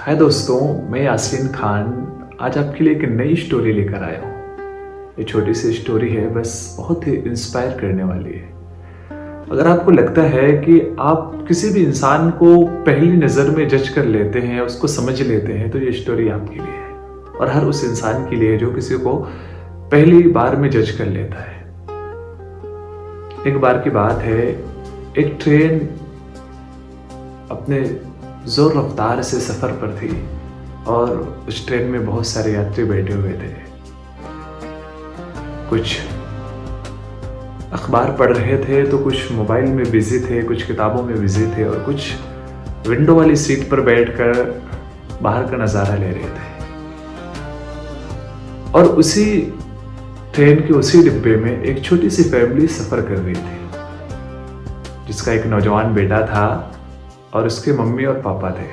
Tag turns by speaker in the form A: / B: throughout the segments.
A: हाय दोस्तों, मैं यासीन खान आज आपके लिए एक नई स्टोरी लेकर आया हूँ। ये छोटी सी स्टोरी है, बस बहुत ही इंस्पायर करने वाली है। अगर आपको लगता है कि आप किसी भी इंसान को पहली नज़र में जज कर लेते हैं, उसको समझ लेते हैं, तो ये स्टोरी आपके लिए है और हर उस इंसान के लिए जो किसी को पहली बार में जज कर लेता है। एक बार की बात है, एक ट्रेन अपने जोर रफ्तार से सफ़र पर थी और उस ट्रेन में बहुत सारे यात्री बैठे हुए थे। कुछ अखबार पढ़ रहे थे तो कुछ मोबाइल में बिजी थे, कुछ किताबों में बिजी थे और कुछ विंडो वाली सीट पर बैठकर बाहर का नज़ारा ले रहे थे। और उसी ट्रेन के उसी डिब्बे में एक छोटी सी फैमिली सफ़र कर रही थी, जिसका एक नौजवान बेटा था और उसके मम्मी और पापा थे।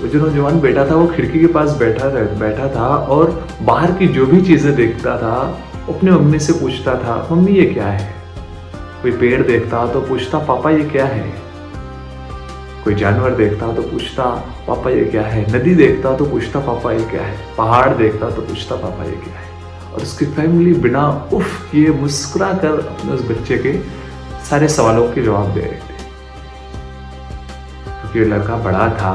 A: वो जो नौजवान बेटा था वो खिड़की के पास बैठा था और बाहर की जो भी चीज़ें देखता था अपने मम्मी से पूछता था, मम्मी ये क्या है। कोई पेड़ देखता तो पूछता, पापा ये क्या है। कोई जानवर देखता तो पूछता, पापा ये क्या है। नदी देखता तो पूछता, पापा ये क्या है। पहाड़ देखता तो पूछता, पापा ये क्या है। और उसकी फैमिली बिना उफ किए मुस्कुरा कर अपने उस बच्चे के सारे सवालों के जवाब दे रही थी। ये लड़का बड़ा था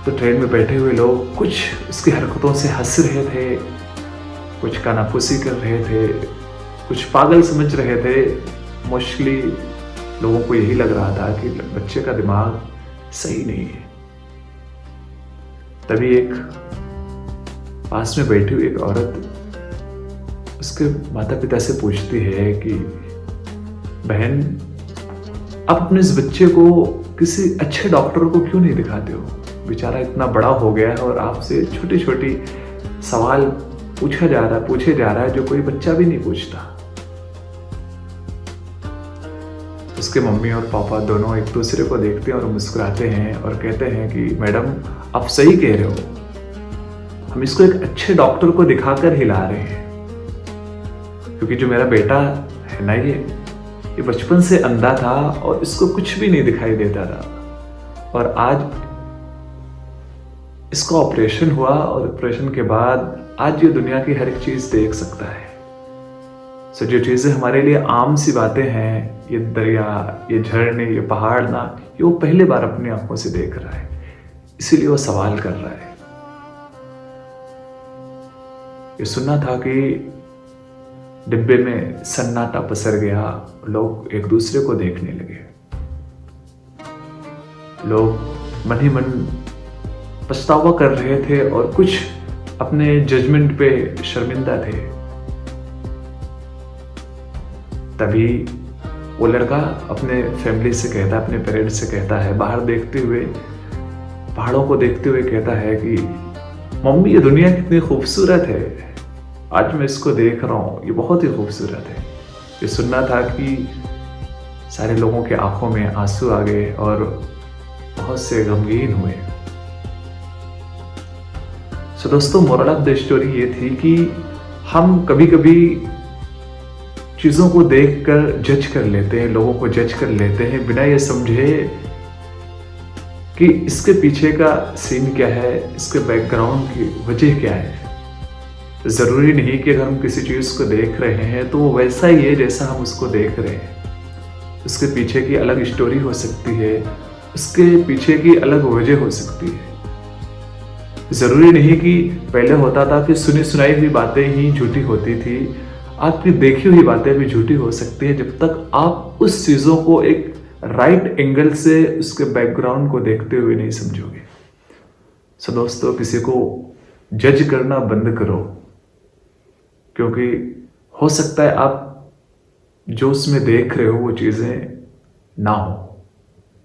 A: तो ट्रेन में बैठे हुए लोग कुछ उसकी हरकतों से हंस रहे थे, कुछ कानाफूसी कर रहे थे, कुछ पागल समझ रहे थे। मोस्टली लोगों को यही लग रहा था कि बच्चे का दिमाग सही नहीं है। तभी एक पास में बैठी हुई एक औरत उसके माता पिता से पूछती है कि बहन, आप अपने इस बच्चे को किसी अच्छे डॉक्टर को क्यों नहीं दिखाते हो। बेचारा इतना बड़ा हो गया है और आपसे छोटी छोटी सवाल पूछे जा रहा है जो कोई बच्चा भी नहीं पूछता। उसके मम्मी और पापा दोनों एक दूसरे को देखते हैं और मुस्कुराते हैं और कहते हैं कि मैडम आप सही कह रहे हो, हम इसको एक अच्छे डॉक्टर को दिखाकर ही ला रहे हैं, क्योंकि जो मेरा बेटा है ना, ये बचपन से अंधा था और इसको कुछ भी नहीं दिखाई देता था। और आज इसका ऑपरेशन हुआ और ऑपरेशन के बाद आज ये दुनिया की हर एक चीज देख सकता है। सो जो चीजें हमारे लिए आम सी बातें हैं, ये दरिया, ये झरने, ये पहाड़ ना, ये वो पहली बार अपनी आंखों से देख रहा है, इसीलिए वो सवाल कर रहा है। ये सुनना था कि डिब्बे में सन्नाटा पसर गया, लोग एक दूसरे को देखने लगे। लोग मन ही मन पछतावा कर रहे थे और कुछ अपने जजमेंट पे शर्मिंदा थे। तभी वो लड़का अपने फैमिली से कहता है, अपने पेरेंट्स से कहता है, बाहर देखते हुए, पहाड़ों को देखते हुए कहता है कि मम्मी ये दुनिया कितनी खूबसूरत है, आज मैं इसको देख रहा हूँ, ये बहुत ही खूबसूरत है। ये सुनना था कि सारे लोगों के आंखों में आंसू आ गए और बहुत से गमगीन हुए। सो दोस्तों, मोरल ऑफ द स्टोरी ये थी कि हम कभी कभी चीज़ों को देखकर जज कर लेते हैं, लोगों को जज कर लेते हैं बिना ये समझे कि इसके पीछे का सीन क्या है, इसके बैकग्राउंड की वजह क्या है। ज़रूरी नहीं कि अगर हम किसी चीज़ को देख रहे हैं तो वो वैसा ही है जैसा हम उसको देख रहे हैं। उसके पीछे की अलग स्टोरी हो सकती है, उसके पीछे की अलग वजह हो सकती है। ज़रूरी नहीं कि पहले होता था कि सुनी सुनाई हुई बातें ही झूठी होती थी, आपकी देखी हुई बातें भी झूठी हो सकती है जब तक आप उस चीज़ों को एक राइट एंगल से उसके बैकग्राउंड को देखते हुए नहीं समझोगे। सो दोस्तों, किसी को जज करना बंद करो, क्योंकि हो सकता है आप जो उसमें देख रहे हो वो चीज़ें ना हो,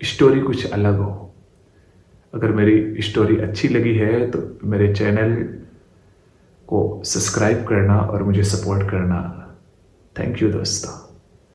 A: स्टोरी कुछ अलग हो। अगर मेरी स्टोरी अच्छी लगी है तो मेरे चैनल को सब्सक्राइब करना और मुझे सपोर्ट करना। थैंक यू दोस्तों।